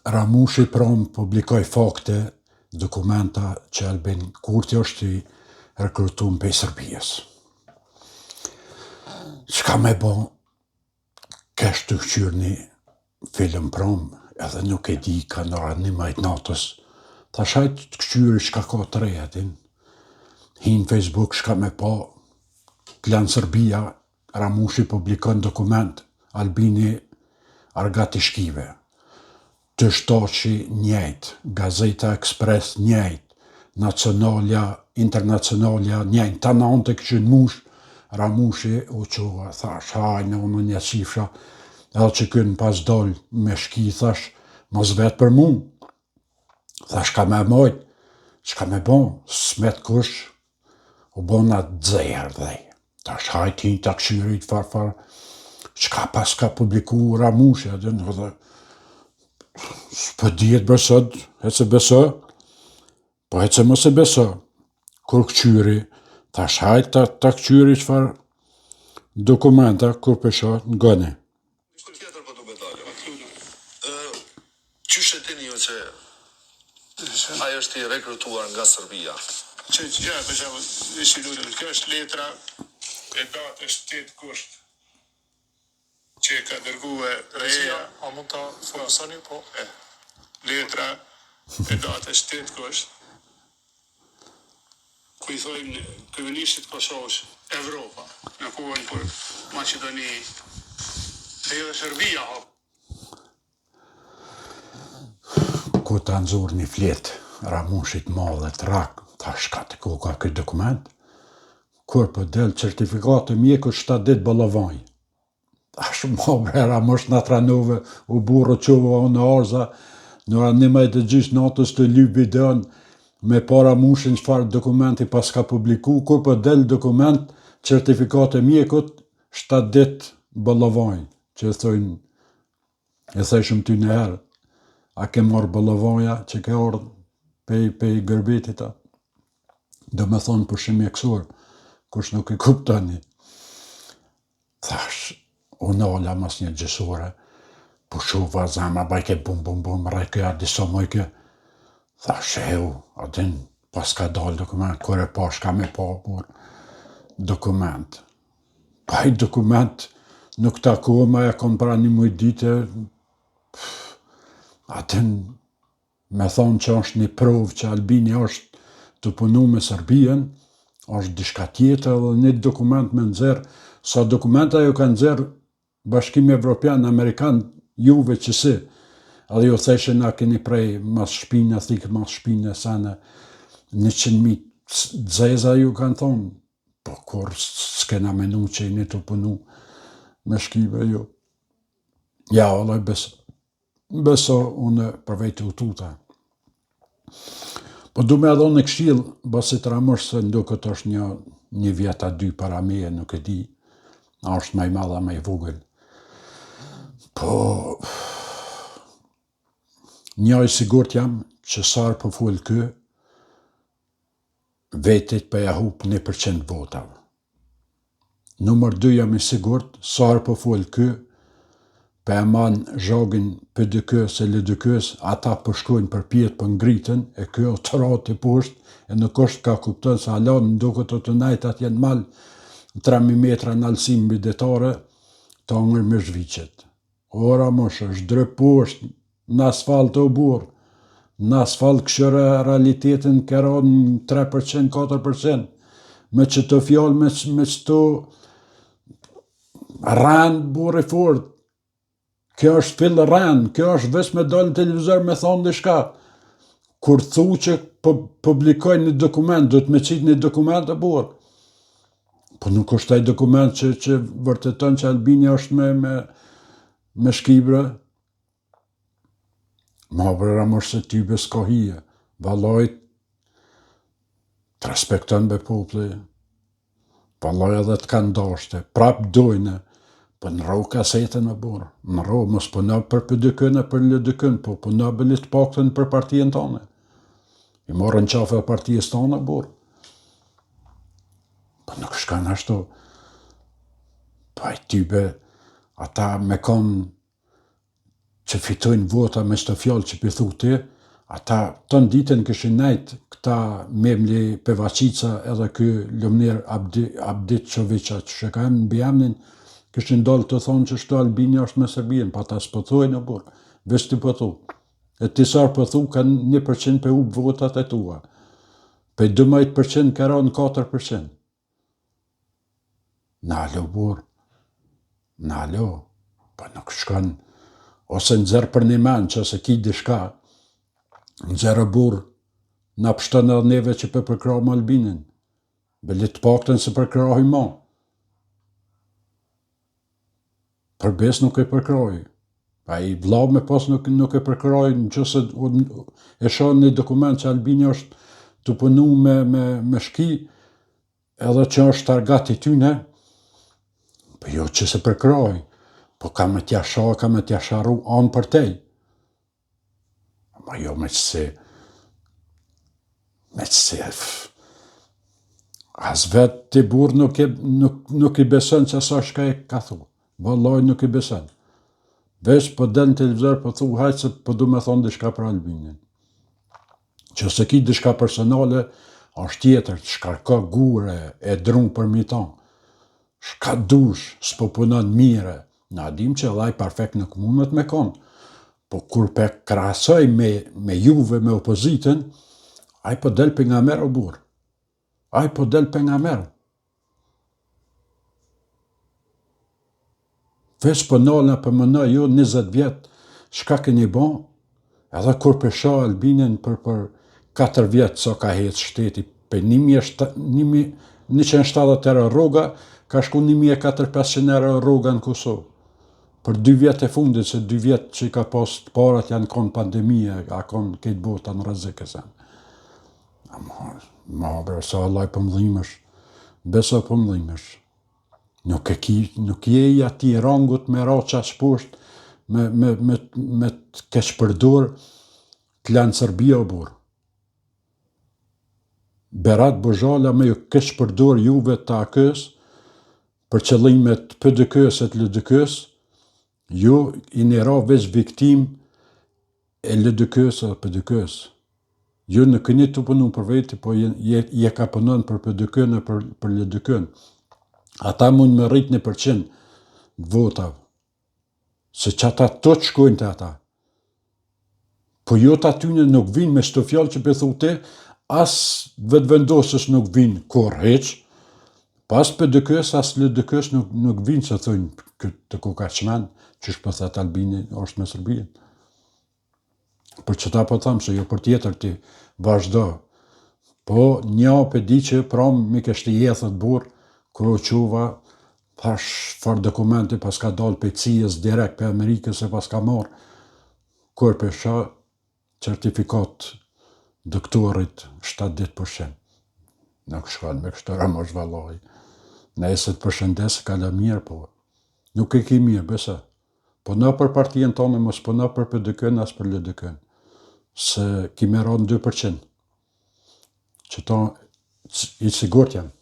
Ramushi prom publikoj fakte, dokumenta që Albin Kurti është i rekrutum për Serbijës. Çka me bo, kesh të këqyrë një film prom, edhe nuk e di ka nëra 11 natës, ta shajt të këqyri shka ka të rejatin, hinë Facebook shka me pa, Klan Serbia, Ramushi publikon dokument, Albini argati shkive, të shtoqi njejt, Gazeta Express njejt, Nacionalja, Internacionalja njejt, ta në të këshin mush, Ramushi u qua, thash, hajnë, unë një qifra, edhe që kënë pas doll me shki, thash, mos vetë për mu, thash, ka me mojt, që ka me bon, smet kush, u bona dzejher dhej, thash, hajt hinë të këshyrit, farfar, që ka pas ka publiku Ramushi, edhe në dhe, s'pë dijet besët, hece besë, po hece mos e besë, kur këqyri, thash hajt ta këqyri qëfar dokumenta, kur pesha në gëni. Ishtë tjetër për të bedalë. Qyshe dini ju që ajo është i rekrutuar nga Serbia? Që ja, për shumë, ishtë i lullë, kjo është letra e datës 8 kusht, që ka dërgu e reja. A mund të fokusoni, po? Letra e datës 8 kusht, ku i thojnë kryeministit Kosovës Evropa, në kohën për Maqedoni, dhe edhe Serbia hapë. Ku të nëzur një fletë, Ramushit madhe të rak, ta shkate ku ka këtë dokument, kur për del certifikatë mjeku 7 dit bëllavaj. Ta shumë bre, Ramush në tranove, u burro qova o në arza, nëra 11 gjysë natës të lyp videon, me para Ramushin qëfar dokumenti pas ka publiku, kur për del dokument, certifikate mjekut, 7 dit bëllavaj, që e thëshëm ty në herë, a ke marrë bëllavaja që ke orë pej gërbetit ta. Do me thonë për shumë mjekësor, kush nuk i kuptoni. Thash, unë ala mas një gjësore, po shuva zama, bajke bum bum bum, rajke a diso mojke. Thash, adin, pas ka dal dokument, kore pa shka me pa, por dokument. Pa i dokument, nuk takoma, e kom pra një muj dite, atën me thonë që është një provë që Albini është të punu me Serbien, është dishka tjetër dhe një dokument me nëzirë, sa dokumenta ju ka nëzirë Bashkimi Evropian, Amerikan, juve që si, edhe ju theshe na keni prej mas shpine, thikë mas shpine, sene, 100.000 dzeza ju kanë thonë, po kur s'kena menu që i një të punu me shkive ju. Ja, Allah beso unë për vejtë u tuta. Po du me adhon në këshil, basit Ramush se ndo këtë është një vjeta 2 para meje, nuk e di, a është maj madha maj vogël. Po, njaj sigurt jam që sarë për full kë, vetit për jahup 1% votave. Numër 2 jam i sigurt, sarë për full kë, për e manë zhagin për dëkës e lëdëkës, ata përshkojnë për pjetë për ngritën, e kjo të ratë i poshtë, e nuk është ka kuptën se alanë në duke të najtat jenë malë 3.000 metra në alësim bidetare, të angër me zhvicet. Ora mosh është drë poshtë, në asfalt o burë, në asfalt këshëre realitetin këra në 3%, 4%, me që të fjallë me që të rëndë burë i fort. Kjo është fillë rëndë, kjo është veç me dalë në televizor me thonë dhe shka. Kur thu që publikoj një dokument, do të me qitë një dokument e burë. Po nuk është taj dokument që vërteton që Albini është me shkibre. Ma për Ramush se tybe s'ka hije. Valojt të respekton be popli. Valoj edhe të kanë dashte. Prap dojnë. Po në rau kasetën me burë, në rau, mos puna për pëdëkën e për lëdëkën, po puna bëllit paktën për partijen tonë. I morën qafe e partijes tonë, burë. Po nuk shkan ashtu. Po aj tybe, ata me konë që fitojnë vota me shtë fjallë që pëthu ti, ata të në ditën këshin nejtë këta Memli Pevacica edhe kë Lumner Abdit Qoviqa që shëkajmë në bjemnin, këshin dollë të thonë që shto Albini është me Serbien, pa ta s'pëthojnë në burë, vesh të pëthu. E tisar pëthu kanë 1% për u votat e tua, për 12% këra në 4%. Nalo burë, nalo, pa nuk shkanë, ose nëzërë për një menë që ose ki dishka, nëzërë burë, na pështën edhe neve që për përkrahëm Albinin, bëllit të paktën se përkrahim ma. Për bes nuk e përkrahi. A i vlau me pas nuk e përkrahi në që se e shonë një dokument që Albini është të punu me shki, edhe që është targat i tyne, për jo që se përkrahi, po ka me tja shoh, ka me tja sharu anë për tej. Ma jo me qëse, as vetë të burë nuk i besën që sa shka e ka thu. Vallaj nuk i besën. Vesh po del në televizor po thu hajtë se po du me thonë dishka për Albinin. Që se ki dishka personale, është tjetër, shka ka gure, e drunë për mitan. Shka dush, s'po punon mire. Na dim që dhaj perfekt nuk mundet me konë. Po kur pe krasoj me juve, me opozitën, aj po del për nga merë o burë. Aj po del për nga merë. Vesh po nalë për mëna jo 20 vjetë, shka këni bon, edhe kur përsha Albinin për 4 vjetë sa ka hetë shteti, për 170 rroga, ka shku 1400 euro rroga në Kosovë. Për 2 vjetë e fundit, se 2 vjetë që ka pas të parat janë konë pandemie, a konë këtë bota në rëzike sen. Ma bërë, sa Allah për mëdhimësh, besa për mëdhimësh. Nuk je i ati rangut me ra qash poshtë, me të kesh përdur të lanë Serbia o burë. Berat Bozhala me ju kesh përdur juve të akës, për qëllimet PDK-s e të LDK-s, ju i një ra veç viktim e LDK-s e PDK-s. Ju në këni të punu për veti, po je ka punën për PDK-n e për LDK-n. Ata mund me rrit 1% votav, se që ata të shkojnë të ata. Po jo të atyne nuk vinë me shto fjallë që pëthu te, as vetë vendosës nuk vinë kur heq, pas PDK-s, as LDK-s nuk vinë që thujnë këtë kuka qmen, që shpëthet Albini është me Serbien. Për që ta po thamë, se jo për tjetër ti vazhdo. Po një për di që pram mi kështë jethët burë, kërë o quva, thash farë dokumenti pas ka dalë për cijës direkt për Amerikës e pas ka marë, kërë për shë certifikat doktorit 7 ditë përshem. Nuk shkon me kështë ramosh valoj. Nëse të përshëndesë ka la mirë, po nuk e ki mirë, besa. Po në për partijen tonë, mos po në për PDK-n, as për LDK-n. Se ki me ra në 2%. Që ta i sigurt janë.